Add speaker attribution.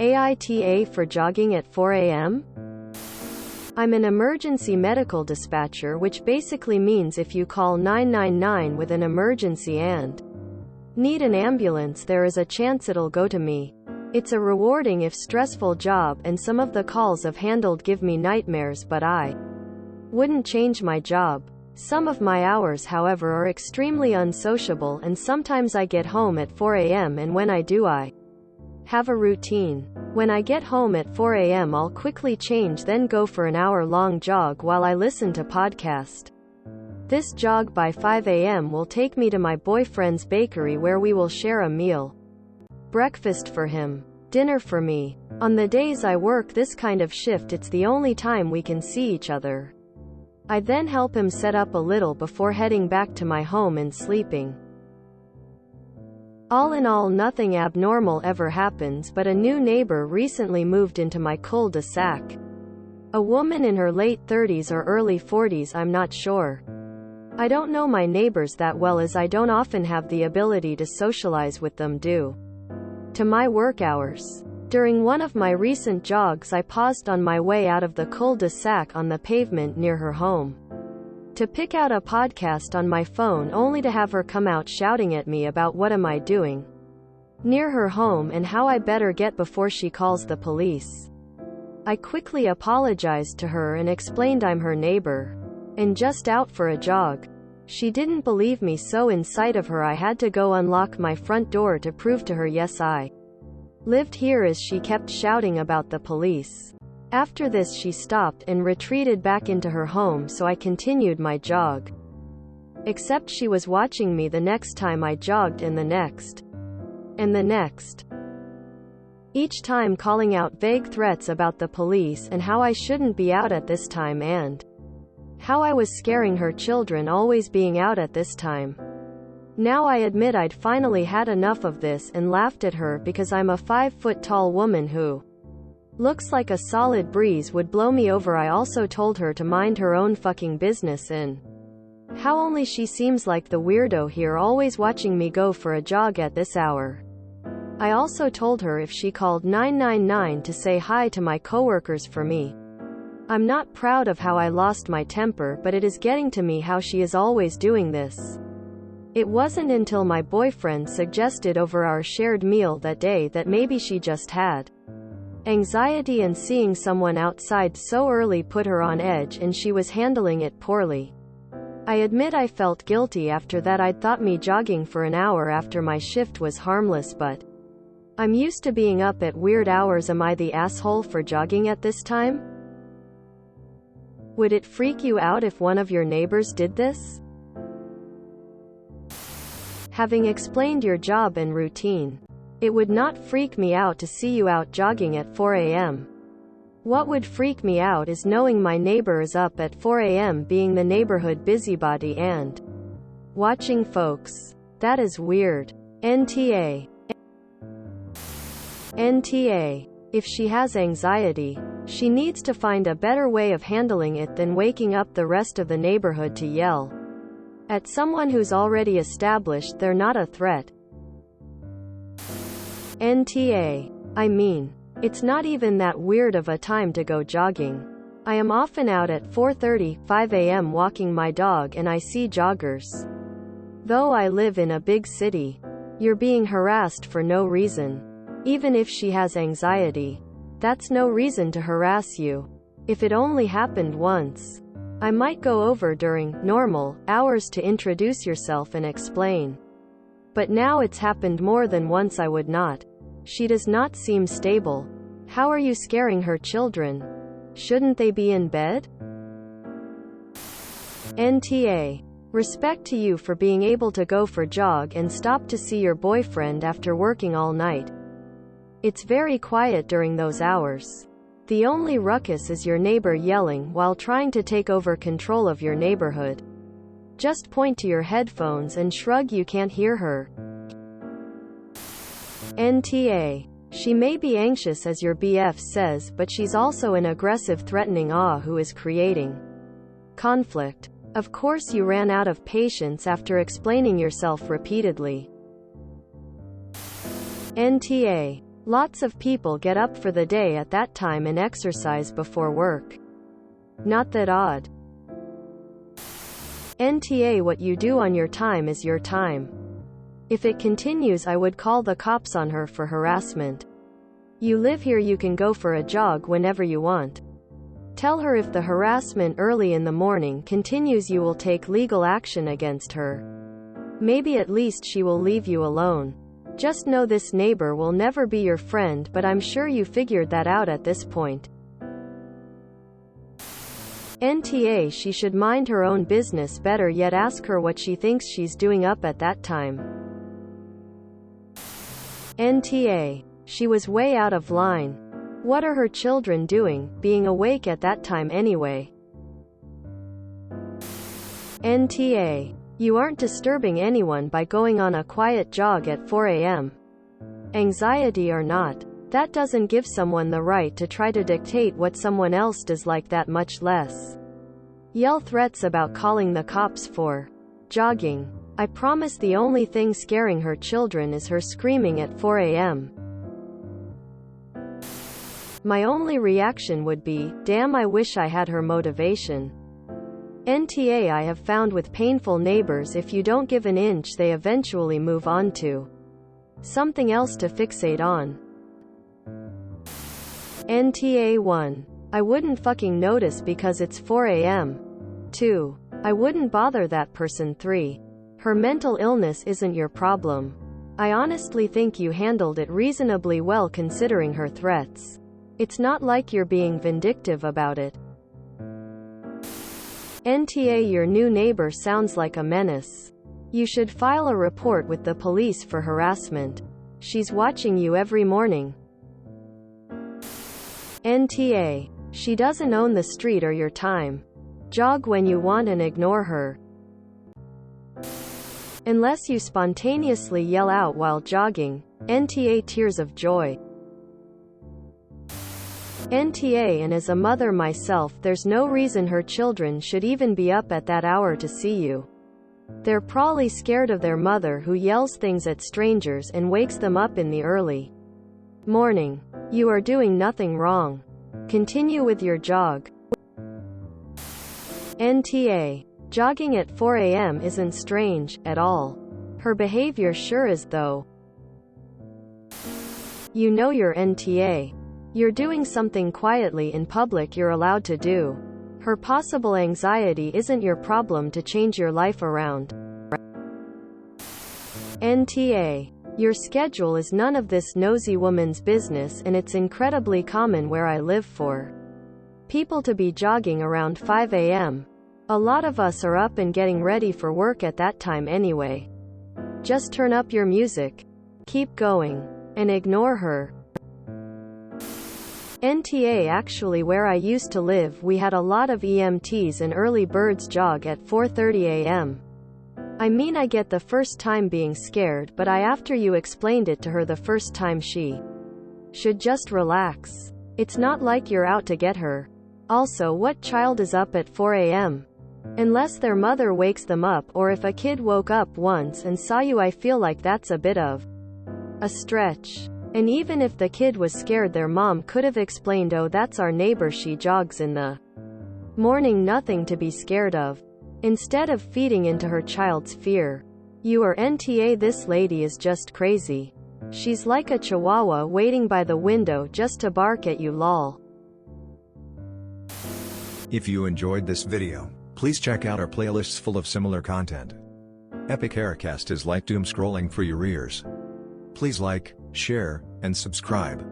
Speaker 1: AITA for jogging at 4 a.m.? I'm an emergency medical dispatcher, which basically means if you call 999 with an emergency and need an ambulance, there is a chance it'll go to me. It's a rewarding if stressful job, and some of the calls I've handled give me nightmares, but I wouldn't change my job. Some of my hours, however, are extremely unsociable, and sometimes I get home at 4 a.m. and when I do, I have a routine. When I get home at 4 a.m. I'll quickly change, then go for an hour-long jog while I listen to podcast. This jog by 5 a.m. will take me to my boyfriend's bakery where we will share a meal. Breakfast for him, dinner for me. On the days I work this kind of shift, it's the only time we can see each other. I then help him set up a little before heading back to my home and sleeping. All in all, nothing abnormal ever happens, but a new neighbor recently moved into my cul-de-sac. A woman in her late 30s or early 40s, I'm not sure. I don't know my neighbors that well, as I don't often have the ability to socialize with them due to my work hours. During one of my recent jogs, I paused on my way out of the cul-de-sac on the pavement near her home to pick out a podcast on my phone, only to have her come out shouting at me about what am I doing near her home and how I better get before she calls the police. I quickly apologized to her and explained I'm her neighbor and just out for a jog. She didn't believe me, so in sight of her I had to go unlock my front door to prove to her yes, I lived here, as she kept shouting about the police. After this she stopped and retreated back into her home, so I continued my jog. Except she was watching me the next time I jogged, and the next. And the next. Each time calling out vague threats about the police and how I shouldn't be out at this time, and how I was scaring her children always being out at this time. Now I admit I'd finally had enough of this and laughed at her because I'm a 5-foot-tall woman who looks like a solid breeze would blow me over. I also told her to mind her own fucking business and how only she seems like the weirdo here, always watching me go for a jog at this hour. I also told her if she called 999 to say hi to my coworkers for me. I'm not proud of how I lost my temper, but it is getting to me how she is always doing this. It wasn't until my boyfriend suggested over our shared meal that day that maybe she just had anxiety, and seeing someone outside so early put her on edge, and she was handling it poorly. I admit I felt guilty after that. I'd thought me jogging for an hour after my shift was harmless, but I'm used to being up at weird hours. Am I the asshole for jogging at this time? Would it freak you out if one of your neighbors did this? Having explained your job and routine, it would not freak me out to see you out jogging at 4 a.m. What would freak me out is knowing my neighbor is up at 4 a.m. being the neighborhood busybody and watching folks. That is weird. NTA. If she has anxiety, she needs to find a better way of handling it than waking up the rest of the neighborhood to yell at someone who's already established they're not a threat. I mean, it's not even that weird of a time to go jogging. I am often out at 4:30, 5 a.m. walking my dog, and I see joggers. Though I live in a big city, you're being harassed for no reason. Even if she has anxiety, that's no reason to harass you. If it only happened once, I might go over during normal hours to introduce yourself and explain. But now it's happened more than once. I would not. She does not seem stable. How are you scaring her children? Shouldn't they be in bed? NTA. Respect to you for being able to go for jog and stop to see your boyfriend after working all night. It's very quiet during those hours. The only ruckus is your neighbor yelling while trying to take over control of your neighborhood. Just point to your headphones and shrug you can't hear her. NTA. She may be anxious as your BF says, but she's also an aggressive, threatening who is creating conflict. Of course you ran out of patience after explaining yourself repeatedly. NTA. Lots of people get up for the day at that time and exercise before work. Not that odd. NTA, what you do on your time is your time. If it continues, I would call the cops on her for harassment. You live here, you can go for a jog whenever you want. Tell her if the harassment early in the morning continues, you will take legal action against her. Maybe at least she will leave you alone. Just know this neighbor will never be your friend, but I'm sure you figured that out at this point. NTA, she should mind her own business. Better yet, ask her what she thinks she's doing up at that time. NTA, she was way out of line. What are her children doing, being awake at that time anyway? NTA, you aren't disturbing anyone by going on a quiet jog at 4 a.m. Anxiety or not, that doesn't give someone the right to try to dictate what someone else does, like that, much less yell threats about calling the cops for jogging. I promise the only thing scaring her children is her screaming at 4 a.m. My only reaction would be, damn, I wish I had her motivation. NTA, I have found with painful neighbors, if you don't give an inch, they eventually move on to something else to fixate on. NTA 1. I wouldn't fucking notice because it's 4 a.m. 2. I wouldn't bother that person. 3. Her mental illness isn't your problem. I honestly think you handled it reasonably well considering her threats. It's not like you're being vindictive about it. NTA, your new neighbor sounds like a menace. You should file a report with the police for harassment. She's watching you every morning. NTA, she doesn't own the street or your time. Jog when you want and ignore her. Unless you spontaneously yell out while jogging. NTA, tears of joy. NTA, and as a mother myself, there's no reason her children should even be up at that hour to see you. They're probably scared of their mother who yells things at strangers and wakes them up in the early morning. You are doing nothing wrong. Continue with your jog. NTA, jogging at 4 a.m. isn't strange at all. Her behavior sure is, though. You know your NTA. You're doing something quietly in public you're allowed to do. Her possible anxiety isn't your problem to change your life around. NTA, your schedule is none of this nosy woman's business, and it's incredibly common where I live for people to be jogging around 5 a.m. A lot of us are up and getting ready for work at that time anyway. Just turn up your music, keep going, and ignore her. NTA, actually where I used to live we had a lot of EMTs and early birds jog at 4:30 a.m. I mean, I get the first time being scared, but after you explained it to her the first time, she should just relax. It's not like you're out to get her. Also, what child is up at 4 a.m.? Unless their mother wakes them up, or if a kid woke up once and saw you, I feel like that's a bit of a stretch. And even if the kid was scared, their mom could have explained, oh, that's our neighbor, she jogs in the morning, nothing to be scared of. Instead of feeding into her child's fear. You are NTA, this lady is just crazy. She's like a chihuahua waiting by the window just to bark at you, lol.
Speaker 2: If you enjoyed this video, please check out our playlists full of similar content. Epic Haircast is like doom scrolling for your ears. Please like, share, and subscribe.